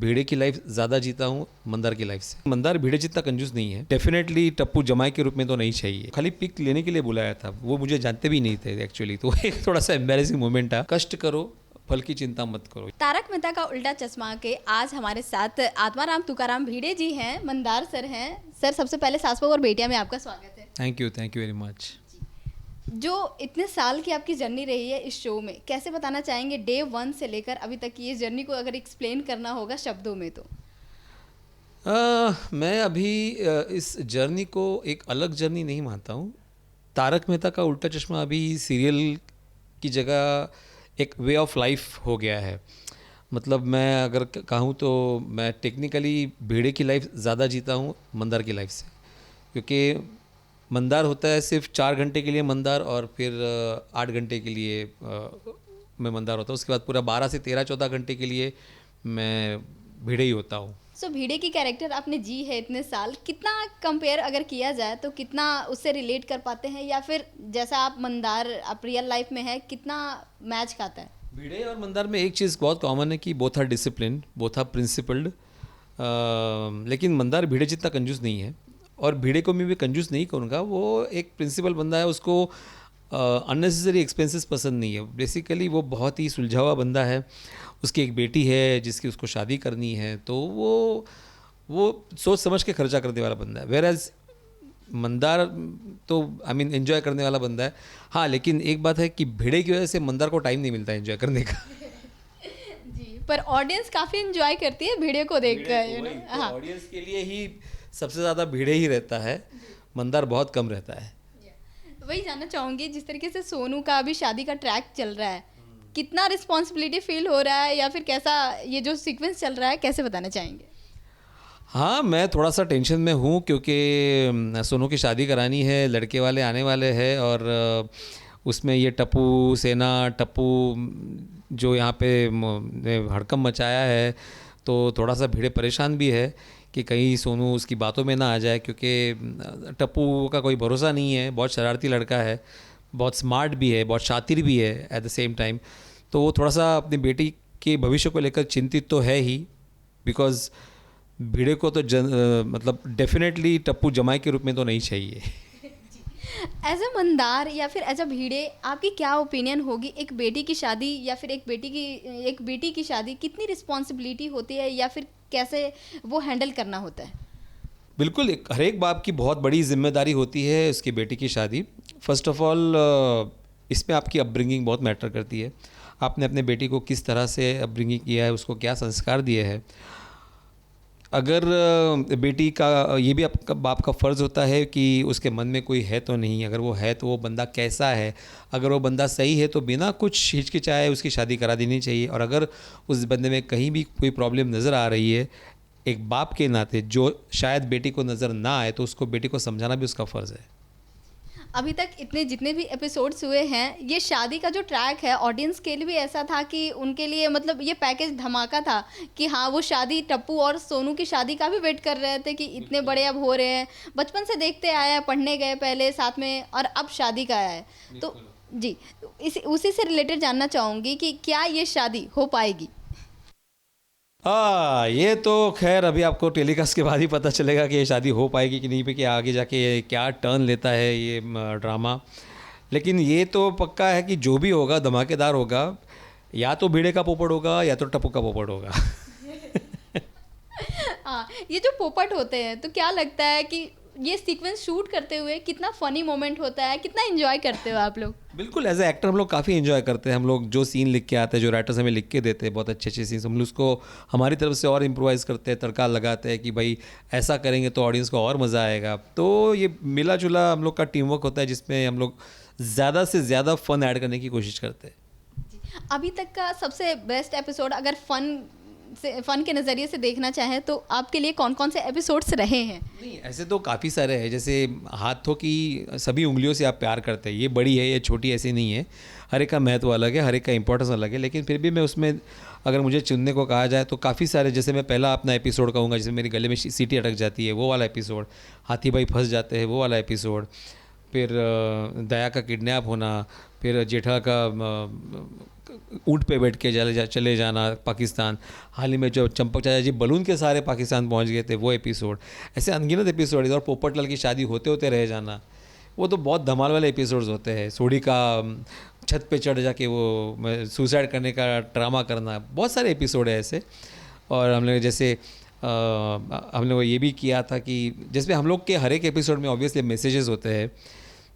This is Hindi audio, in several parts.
भेड़े की लाइफ ज़्यादा जीता हूँ मंदार की लाइफ से। मंदार भेड़े जितना कंजूस नहीं है। डेफिनेटली टप्पू जमाई के रूप में तो नहीं चाहिए। खाली पिक लेने के लिए बुलाया था, वो मुझे जानते भी नहीं थे एक्चुअली, तो एक थोड़ा सा एम्बेरसिंग मोमेंट था। कष्ट करो, फल की चिंता मत करो। तारक मेहता का उल्टा चश्मा के आज हमारे साथ आत्माराम तुकाराम भिड़े जी हैं, मंदार सर हैं। सर, सबसे पहले सास बहू और बेटियां में आपका स्वागत है। Thank you very much. जो इतने साल की आपकी जर्नी रही है इस शो में, कैसे बताना चाहेंगे डे 1 से लेकर अभी तक की ये जर्नी को अगर एक्सप्लेन करना होगा शब्दों में तो? मैं अभी इस जर्नी को एक अलग जर्नी नहीं मानता हूँ। तारक मेहता का उल्टा चश्मा अभी सीरियल की जगह एक वे ऑफ लाइफ हो गया है। मतलब मैं अगर कहूँ तो मैं टेक्निकली भेड़े की लाइफ ज़्यादा जीता हूँ मंदार की लाइफ से, क्योंकि मंदार होता है सिर्फ 4 घंटे के लिए मंदार, और फिर 8 घंटे के लिए मैं मंदार होता हूँ। उसके बाद पूरा 12 से 13-14 घंटे के लिए मैं भिड़े ही होता हूँ। सो भिड़े की कैरेक्टर आपने जी है इतने साल, कितना कंपेयर अगर किया जाए तो कितना उससे रिलेट कर पाते हैं, या फिर जैसा आप मंदार आप रियल लाइफ में है कितना मैच खाता है? भिड़े और मंदार में एक चीज़ बहुत कॉमन है कि both are discipline, both are principled. लेकिन मंदार भिड़े जितना कंजूस नहीं है, और भिड़े को मैं भी कंजूस नहीं कहूँगा। वो एक प्रिंसिपल बंदा है, उसको अननेसेसरी एक्सपेंसेस पसंद नहीं है। बेसिकली वो बहुत ही सुलझा हुआ बंदा है। उसकी एक बेटी है जिसकी उसको शादी करनी है, तो वो सोच समझ के खर्चा करने वाला बंदा है। वेयर एज मंदार तो एंजॉय करने वाला बंदा है। हाँ, लेकिन एक बात है कि भिड़े की वजह से मंदार को टाइम नहीं मिलता एंजॉय करने का। जी, पर ऑडियंस काफ़ी एंजॉय करती है भिड़े को देखकर। हाँ, ऑडियंस के लिए ही सबसे ज़्यादा भिड़े ही रहता है, मंदार बहुत कम रहता है। वही जानना चाहूँगी, जिस तरीके से सोनू का अभी शादी का ट्रैक चल रहा है, कितना रिस्पॉन्सिबिलिटी फील हो रहा है, या फिर कैसा ये जो सीक्वेंस चल रहा है कैसे बताना चाहेंगे? हाँ, मैं थोड़ा सा टेंशन में हूँ, क्योंकि सोनू की शादी करानी है, लड़के वाले आने वाले हैं, और उसमें ये टप्पू सेना, टप्पू जो यहाँ पे हड़कंप मचाया है, तो थोड़ा सा भिड़े परेशान भी है कि कहीं सोनू उसकी बातों में ना आ जाए, क्योंकि टप्पू का कोई भरोसा नहीं है। बहुत शरारती लड़का है, बहुत स्मार्ट भी है, बहुत शातिर भी है एट द सेम टाइम। तो वो थोड़ा सा अपनी बेटी के भविष्य को लेकर चिंतित तो है ही, बिकॉज भिड़े को तो मतलब डेफिनेटली टप्पू जमाई के रूप में तो नहीं चाहिए। एज अ मंदार या फिर एज अ भिड़े, आपकी क्या ओपिनियन होगी, एक बेटी की शादी या फिर एक बेटी की शादी कितनी रिस्पॉन्सिबिलिटी होती है, या फिर कैसे वो हैंडल करना होता है? बिल्कुल, हर एक बाप की बहुत बड़ी जिम्मेदारी होती है उसकी बेटी की शादी। फर्स्ट ऑफ ऑल इसमें आपकी अपब्रिंगिंग बहुत मैटर करती है। आपने अपने बेटी को किस तरह से अपब्रिंगिंग किया है, उसको क्या संस्कार दिए हैं। अगर बेटी का ये भी आपका बाप का फ़र्ज़ होता है कि उसके मन में कोई है तो नहीं, अगर वो है तो वो बंदा कैसा है। अगर वो बंदा सही है तो बिना कुछ हिचकिचाए उसकी शादी करा देनी चाहिए, और अगर उस बंदे में कहीं भी कोई प्रॉब्लम नज़र आ रही है, एक बाप के नाते जो शायद बेटी को नज़र ना आए, तो उसको बेटी को समझाना भी उसका फ़र्ज़ है। अभी तक इतने जितने भी एपिसोड्स हुए हैं, ये शादी का जो ट्रैक है ऑडियंस के लिए भी ऐसा था कि उनके लिए मतलब ये पैकेज धमाका था कि हाँ, वो शादी टप्पू और सोनू की शादी का भी वेट कर रहे थे कि इतने बड़े अब हो रहे हैं, बचपन से देखते आए हैं, पढ़ने गए पहले साथ में, और अब शादी का आया है। तो जी, उसी से रिलेटेड जानना चाहूँगी कि क्या ये शादी हो पाएगी? ये तो खैर अभी आपको टेलीकास्ट के बाद ही पता चलेगा कि ये शादी हो पाएगी कि नहीं, पे कि आगे जाके ये क्या टर्न लेता है ये ड्रामा। लेकिन ये तो पक्का है कि जो भी होगा धमाकेदार होगा, या तो भिड़े का पोपट होगा या तो टप्पू का पोपट होगा। हाँ, ये जो पोपट होते हैं, तो क्या लगता है कि ये सीक्वेंस शूट करते हुए कितना फ़नी मोमेंट होता है, कितना एंजॉय करते हो आप लोग? बिल्कुल, एज ए एक्टर हम लोग काफ़ी एंजॉय करते हैं। हम लोग जो सीन लिख के आते हैं, जो राइटर्स हमें लिख के देते हैं, बहुत अच्छे अच्छे सीन्स, हम लोग उसको हमारी तरफ से और इम्प्रोवाइज़ करते हैं, तड़का लगाते हैं कि भाई ऐसा करेंगे तो ऑडियंस को और मज़ा आएगा। तो ये मिला जुला हम लोग का टीम वर्क होता है, जिसमें हम लोग ज़्यादा से ज़्यादा फ़न ऐड करने की कोशिश करते हैं। अभी तक का सबसे बेस्ट एपिसोड अगर फ़न के नज़रिए से देखना चाहें तो आपके लिए कौन कौन से एपिसोड्स रहे हैं? नहीं, ऐसे तो काफ़ी सारे हैं। जैसे हाथों की सभी उंगलियों से आप प्यार करते हैं, ये बड़ी है ये छोटी, ऐसी नहीं है। हर एक का महत्व अलग है, हर एक का इंपॉर्टेंस अलग है। लेकिन फिर भी मैं उसमें अगर मुझे चुनने को कहा जाए तो काफ़ी सारे, जैसे मैं पहला अपना एपिसोड कहूँगा जिसमें मेरे गले में सीटी अटक जाती है, वो वाला एपिसोड। हाथी भाई फंस जाते हैं, वो वाला एपिसोड। फिर दया का किडनैप होना, फिर जेठा का ऊँट पे बैठ के चले जाना पाकिस्तान, हाल ही में जो चंपक चाचा जी बलून के सहारे पाकिस्तान पहुंच गए थे वो एपिसोड, ऐसे अनगिनत एपिसोड। और पोपटलाल की शादी होते होते रह जाना, वो तो बहुत धमाल वाले एपिसोड्स होते हैं। सोडी का छत पे चढ़ जाके वो सुसाइड करने का ड्रामा करना, बहुत सारे एपिसोड है ऐसे। और हम लोग जैसे हम लोग ये भी किया था कि जैसे हम लोग के हर एक एपिसोड में ऑब्वियसली मैसेजेस होते हैं,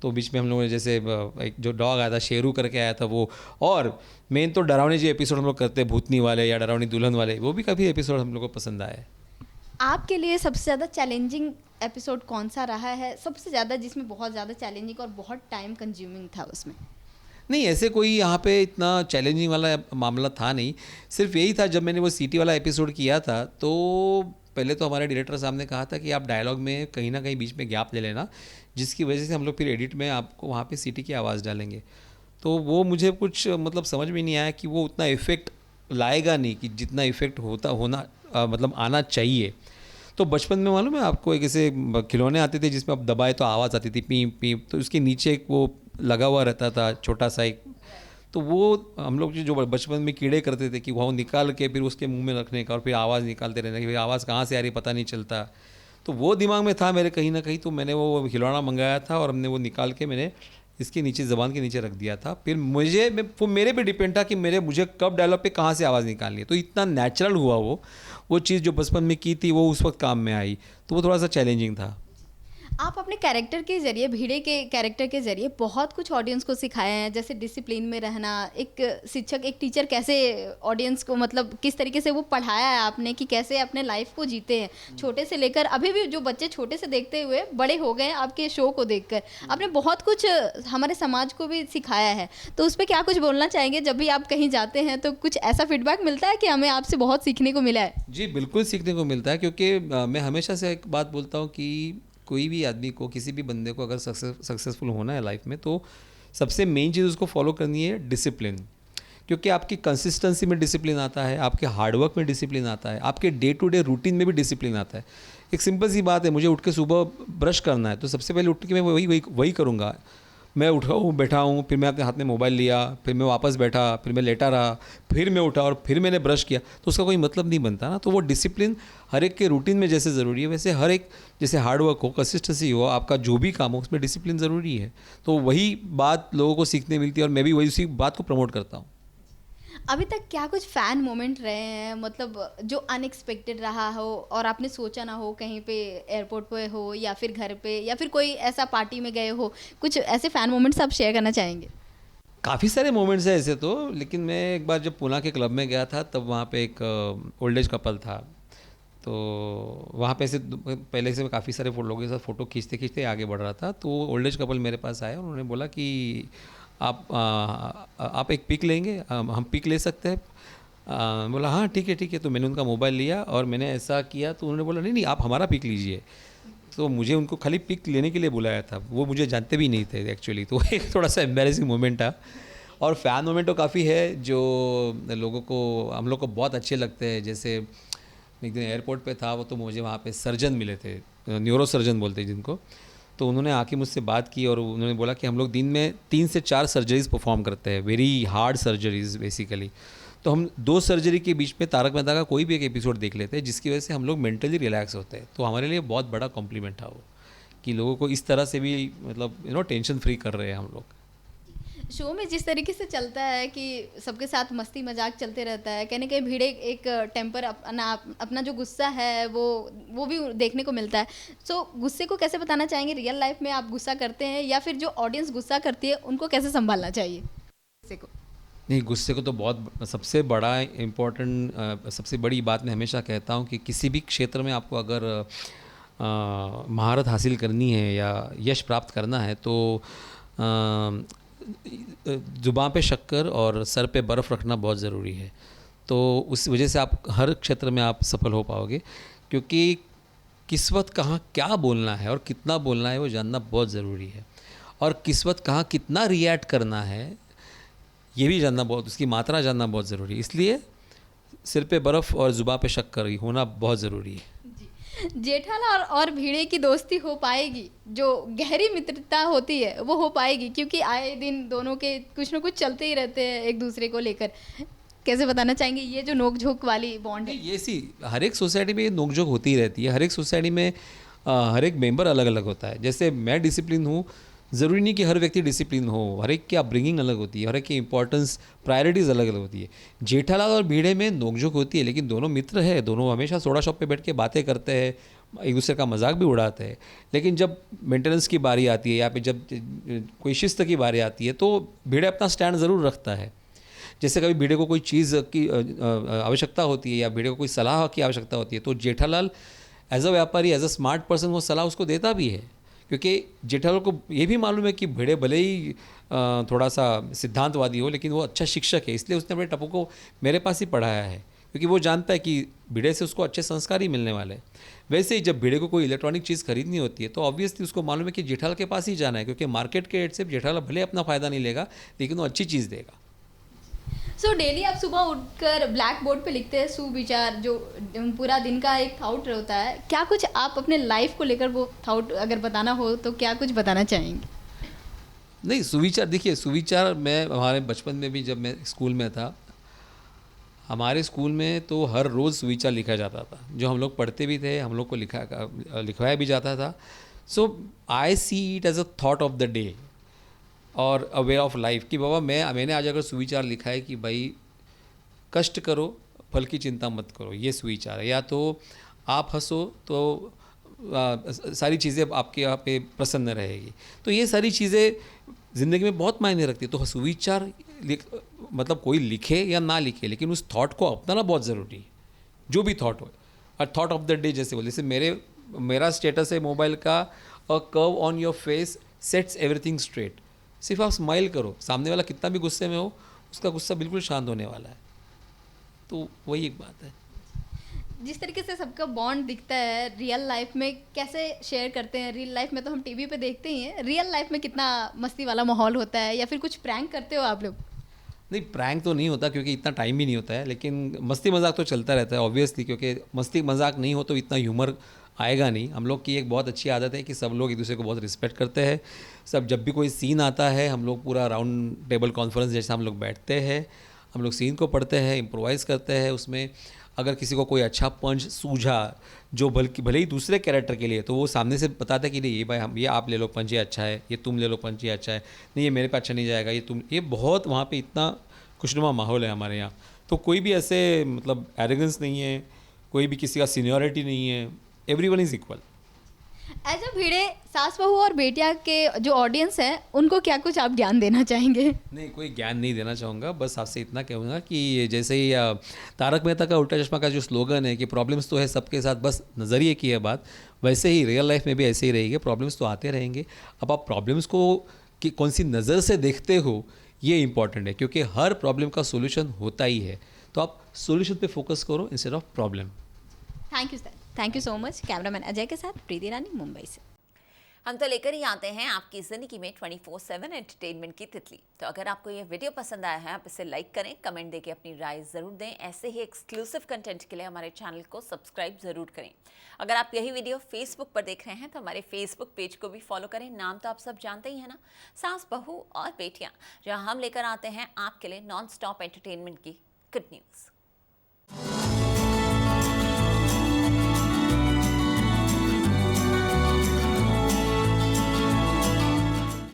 तो बीच में हम लोगों ने जैसे एक जो डॉग आया था शेरू करके आया था वो, और मेन तो डरावने जो एपिसोड हम लोग करते हैं भूतनी वाले या डरावनी दुल्हन वाले, वो भी काफ़ी एपिसोड हम लोग को पसंद आए। आपके लिए सबसे ज़्यादा चैलेंजिंग एपिसोड कौन सा रहा है, सबसे ज़्यादा जिसमें बहुत ज़्यादा चैलेंजिंग और बहुत टाइम कंज्यूमिंग था उसमें? नहीं, ऐसे कोई यहाँ पे इतना चैलेंजिंग वाला मामला था नहीं, सिर्फ यही था जब मैंने वो सीटी वाला एपिसोड किया था तो पहले तो हमारे डायरेक्टर साहब ने कहा था कि आप डायलॉग में कहीं ना कहीं बीच में गैप ले लेना, जिसकी वजह से हम लोग फिर एडिट में आपको वहाँ पे सीटी की आवाज़ डालेंगे। तो वो मुझे कुछ मतलब समझ में नहीं आया कि वो उतना इफ़ेक्ट लाएगा नहीं कि जितना इफ़ेक्ट मतलब आना चाहिए। तो बचपन में मालूम है आपको, एक ऐसे खिलौने आते थे जिसमें आप दबाए तो आवाज़ आती थी पीप पीप, तो उसके नीचे एक वो लगा हुआ रहता था छोटा सा एक, तो वो हम लोग जो बचपन में कीड़े करते थे कि वो निकाल के फिर उसके मुंह में रखने का और फिर आवाज़ निकालते रहने की, आवाज़ कहाँ से आ रही पता नहीं चलता। तो वो दिमाग में था मेरे कहीं ना कहीं, तो मैंने वो खिलौना मंगाया था और हमने वो निकाल के मैंने इसके नीचे ज़बान के नीचे रख दिया था। फिर वो मेरे पे डिपेंड था कि मुझे कब डायलॉग पे कहाँ से आवाज़ निकालनी है। तो इतना नेचुरल हुआ वो चीज़ जो बचपन में की थी वो उस वक्त काम में आई, तो वो थोड़ा सा चैलेंजिंग था। आप अपने कैरेक्टर के ज़रिए, भिड़े के कैरेक्टर के ज़रिए बहुत कुछ ऑडियंस को सिखाए हैं, जैसे डिसिप्लिन में रहना, एक शिक्षक, एक टीचर कैसे ऑडियंस को मतलब किस तरीके से वो पढ़ाया है आपने कि कैसे अपने लाइफ को जीते हैं, छोटे से लेकर अभी भी जो बच्चे छोटे से देखते हुए बड़े हो गए हैं आपके शो को देखकर। आपने बहुत कुछ हमारे समाज को भी सिखाया है, तो उस पर क्या कुछ बोलना चाहेंगे? जब भी आप कहीं जाते हैं तो कुछ ऐसा फीडबैक मिलता है कि हमें आपसे बहुत सीखने को मिला है? जी बिल्कुल सीखने को मिलता है, क्योंकि मैं हमेशा से एक बात बोलता हूँ कि कोई भी आदमी को, किसी भी बंदे को अगर सक्सेसफुल होना है लाइफ में, तो सबसे मेन चीज़ उसको फॉलो करनी है डिसिप्लिन। क्योंकि आपकी कंसिस्टेंसी में डिसिप्लिन आता है, आपके हार्डवर्क में डिसिप्लिन आता है, आपके डे टू डे रूटीन में भी डिसिप्लिन आता है। एक सिंपल सी बात है, मुझे उठ के सुबह ब्रश करना है तो सबसे पहले उठ के मैं वही करूँगा। मैं उठा हूँ, बैठा हूँ, फिर मैं अपने हाथ में मोबाइल लिया, फिर मैं वापस बैठा, फिर मैं लेटा रहा, फिर मैं उठा और फिर मैंने ब्रश किया, तो उसका कोई मतलब नहीं बनता ना। तो वो डिसिप्लिन हर एक के रूटीन में जैसे ज़रूरी है, वैसे हर एक, जैसे हार्डवर्क हो, कंसिस्टेंसी हो, आपका जो भी काम हो उसमें डिसिप्लिन ज़रूरी है। तो वही बात लोगों को सीखने मिलती है और मैं भी वही उसी बात को प्रमोट करता हूँ। अभी तक क्या कुछ फ़ैन मोमेंट रहे हैं, मतलब जो अनएक्सपेक्टेड रहा हो और आपने सोचा ना हो, कहीं पे एयरपोर्ट पे हो या फिर घर पे या फिर कोई ऐसा पार्टी में गए हो, कुछ ऐसे फ़ैन मोमेंट्स आप शेयर करना चाहेंगे? काफ़ी सारे मोमेंट्स हैं ऐसे तो, लेकिन मैं एक बार जब पूना के क्लब में गया था तब वहाँ पे एक ओल्ड एज कपल था, तो वहाँ पे से पहले से मैं काफ़ी सारे लोगों के साथ फ़ोटो खींचते खींचते आगे बढ़ रहा था, तो ओल्ड एज कपल मेरे पास आए और उन्होंने बोला कि आप एक पिक लेंगे, हम पिक ले सकते हैं? बोला हाँ ठीक है। तो मैंने उनका मोबाइल लिया और मैंने ऐसा किया, तो उन्होंने बोला नहीं आप हमारा पिक लीजिए। तो मुझे उनको खाली पिक लेने के लिए बुलाया था, वो मुझे जानते भी नहीं थे एक्चुअली, तो एक थोड़ा सा एम्बैरेसिंग मोमेंट था। और फ़ैन मोमेंट तो काफ़ी है जो लोगों को, हम लोग को बहुत अच्छे लगते हैं। जैसे एक दिन एयरपोर्ट पे था, वो तो मुझे वहाँ पे सर्जन मिले थे, न्यूरो सर्जन बोलते हैं जिनको, तो उन्होंने आके मुझसे बात की और उन्होंने बोला कि हम लोग दिन में 3 से 4 सर्जरीज़ परफॉर्म करते हैं, वेरी हार्ड सर्जरीज़ बेसिकली। तो हम 2 सर्जरी के बीच में तारक मेहता का कोई भी एक एपिसोड देख लेते हैं, जिसकी वजह से हम लोग मेंटली रिलैक्स होते हैं। तो हमारे लिए बहुत बड़ा कॉम्प्लीमेंट था वो, कि लोगों को इस तरह से भी मतलब टेंशन फ्री कर रहे हैं हम लोग। शो में जिस तरीके से चलता है कि सबके साथ मस्ती मजाक चलते रहता है, कहीं ना कहीं भिड़े एक टेम्पर अपना जो गुस्सा है वो भी देखने को मिलता है। सो गुस्से को कैसे बताना चाहेंगे? रियल लाइफ में आप गुस्सा करते हैं या फिर जो ऑडियंस गुस्सा करती है उनको कैसे संभालना चाहिए गुस्से को? नहीं, गुस्से को तो बहुत सबसे बड़ा इम्पोर्टेंट, सबसे बड़ी बात मैं हमेशा कहता हूँ कि किसी भी क्षेत्र में आपको अगर महारत हासिल करनी है या यश प्राप्त करना है तो ज़ुबान पे शक्कर और सर पे बर्फ़ रखना बहुत ज़रूरी है। तो उस वजह से आप हर क्षेत्र में आप सफल हो पाओगे, क्योंकि किस वक्त कहाँ क्या बोलना है और कितना बोलना है वो जानना बहुत ज़रूरी है, और किस वक्त कहाँ कितना रिएक्ट करना है ये भी जानना बहुत, उसकी मात्रा जानना बहुत ज़रूरी है। इसलिए सिर पे बर्फ़ और ज़ुबान पे शक्कर होना बहुत ज़रूरी है। जेठालाल और भिड़े की दोस्ती हो पाएगी, जो गहरी मित्रता होती है वो हो पाएगी, क्योंकि आए दिन दोनों के कुछ ना कुछ चलते ही रहते हैं एक दूसरे को लेकर। कैसे बताना चाहेंगे ये जो नोक झोंक वाली बॉन्ड है? ये सी हर एक सोसाइटी में ये नोकझोंक होती ही रहती है। हर एक सोसाइटी में हर एक मेंबर अलग अलग होता है। जैसे मैं डिसिप्लिन हूँ, ज़रूरी नहीं कि हर व्यक्ति डिसिप्लिन हो। हर एक की अपब्रिंगिंग अलग होती है, हर एक की इंपॉर्टेंस प्रायोरिटीज़ अलग अलग होती है। जेठालाल और भिड़े में नोकझोंक होती है, लेकिन दोनों मित्र हैं, दोनों हमेशा सोडा शॉप पे बैठ के बातें करते हैं, एक दूसरे का मजाक भी उड़ाते हैं। लेकिन जब मेंटेनेंस की बारी आती है या फिर जब कोई शिस्त की बारी आती है तो भिड़े अपना स्टैंड ज़रूर रखता है। जैसे कभी भिड़े को कोई चीज़ की आवश्यकता होती है या भिड़े को कोई सलाह की आवश्यकता होती है तो जेठालाल एज अ व्यापारी, एज अ स्मार्ट पर्सन वो सलाह उसको देता भी है, क्योंकि जेठालाल को ये भी मालूम है कि भिड़े भले ही थोड़ा सा सिद्धांतवादी हो लेकिन वो अच्छा शिक्षक है, इसलिए उसने अपने टप्पू को मेरे पास ही पढ़ाया है, क्योंकि वो जानता है कि भिड़े से उसको अच्छे संस्कार ही मिलने वाले हैं। वैसे ही जब भिड़े को कोई इलेक्ट्रॉनिक चीज़ खरीदनी होती है तो ऑब्वियसली उसको मालूम है कि जेठालाल के पास ही जाना है, क्योंकि मार्केट के रेट से जेठालाल भले अपना फ़ायदा नहीं लेगा लेकिन वो अच्छी चीज़ देगा। सो डेली आप सुबह उठकर ब्लैक बोर्ड पे लिखते हैं सुविचार, जो पूरा दिन का एक थाउट होता है। क्या कुछ आप अपने लाइफ को लेकर वो थाउट अगर बताना हो तो क्या कुछ बताना चाहेंगे? नहीं, सुविचार देखिए, सुविचार मैं हमारे बचपन में भी जब मैं स्कूल में था, हमारे स्कूल में तो हर रोज़ सुविचार लिखा जाता था, जो हम लोग पढ़ते भी थे, हम लोग को लिखवाया भी जाता था। So I see it as a thought of the day और अ वे ऑफ लाइफ कि बाबा मैंने आज अगर सुविचार लिखा है कि भाई कष्ट करो, फल की चिंता मत करो, ये सुविचार है। या तो आप हंसो तो सारी चीज़ें आपके यहाँ पे प्रसन्न रहेगी। तो ये सारी चीज़ें ज़िंदगी में बहुत मायने रखती है। तो सुविचार मतलब कोई लिखे या ना लिखे, लेकिन उस थॉट को अपनाना बहुत ज़रूरी है, जो भी थॉट हो। और थॉट ऑफ द डे जैसे बोले, जैसे मेरा स्टेटस है मोबाइल का, a curve on your face sets everything straight. सिर्फ आप स्माइल करो, सामने वाला कितना भी गुस्से में हो उसका गुस्सा बिल्कुल शांत होने वाला है। तो वही एक बात है। जिस तरीके से सबका बॉन्ड दिखता है रियल लाइफ में, कैसे शेयर करते हैं? रियल लाइफ में तो हम टीवी पे देखते ही हैं, रियल लाइफ में कितना मस्ती वाला माहौल होता है, या फिर कुछ प्रैंक करते हो आप लोग? नहीं, प्रैंक तो नहीं होता क्योंकि इतना टाइम भी नहीं होता है, लेकिन मस्ती मजाक तो चलता रहता है ऑब्वियसली, क्योंकि मस्ती मजाक नहीं हो तो इतना ह्यूमर आएगा नहीं। हम लोग की एक बहुत अच्छी आदत है कि सब लोग एक दूसरे को बहुत रिस्पेक्ट करते हैं। सब जब भी कोई सीन आता है हम लोग पूरा राउंड टेबल कॉन्फ्रेंस जैसा हम लोग बैठते हैं, हम लोग सीन को पढ़ते हैं, इम्प्रोवाइज़ करते हैं। उसमें अगर किसी को कोई अच्छा पंच सूझा जो भले ही दूसरे कैरेक्टर के लिए, तो वो सामने से बताता है कि नहीं ये भाई हम ये आप ले लो पंच, ये अच्छा है, ये तुम ले लो पंच, ये अच्छा है, नहीं ये मेरे पे अच्छा नहीं जाएगा, ये बहुत वहाँ पे इतना खुशनुमा माहौल है हमारे यहाँ। तो कोई भी ऐसे मतलब एरोगेंस नहीं है, कोई भी किसी का सीनियरिटी नहीं है, everyone is equal. As a Bhide सास बहू और बेटिया के जो ऑडियंस है उनको क्या कुछ आप ज्ञान देना चाहेंगे? नहीं, कोई ज्ञान नहीं देना चाहूँगा, बस आपसे इतना कहूँगा कि जैसे ही तारक मेहता का उल्टा चश्मा का जो स्लोगन है कि प्रॉब्लम्स तो है सबके साथ, बस नज़रिए की है बात, वैसे ही रियल लाइफ में भी ऐसे ही रहेगी। प्रॉब्लम्स तो आते रहेंगे। अब आप प्रॉब्लम्स को कि कौन सी नज़र से देखते हो ये इंपॉर्टेंट है, क्योंकि हर प्रॉब्लम का सोल्यूशन होता ही है। तो आप सोल्यूशन पे फोकस करो instead of problem. Thank you sir, thank you so much. Cameraman Ajay के साथ प्रीति रानी, मुंबई से। हम तो लेकर ही आते हैं आपकी ज़िंदगी में 24/7 एंटरटेनमेंट की तितली। तो अगर आपको ये वीडियो पसंद आया है आप इसे लाइक करें, कमेंट देके अपनी राय ज़रूर दें। ऐसे ही एक्सक्लूसिव कंटेंट के लिए हमारे चैनल को सब्सक्राइब ज़रूर करें। अगर आप यही वीडियो फेसबुक पर देख रहे हैं तो हमारे फेसबुक पेज को भी फॉलो करें। नाम तो आप सब जानते ही हैं ना, सास बहू और बेटियाँ, जहाँ हम लेकर आते हैं आपके लिए नॉन स्टॉप एंटरटेनमेंट की गुड न्यूज़।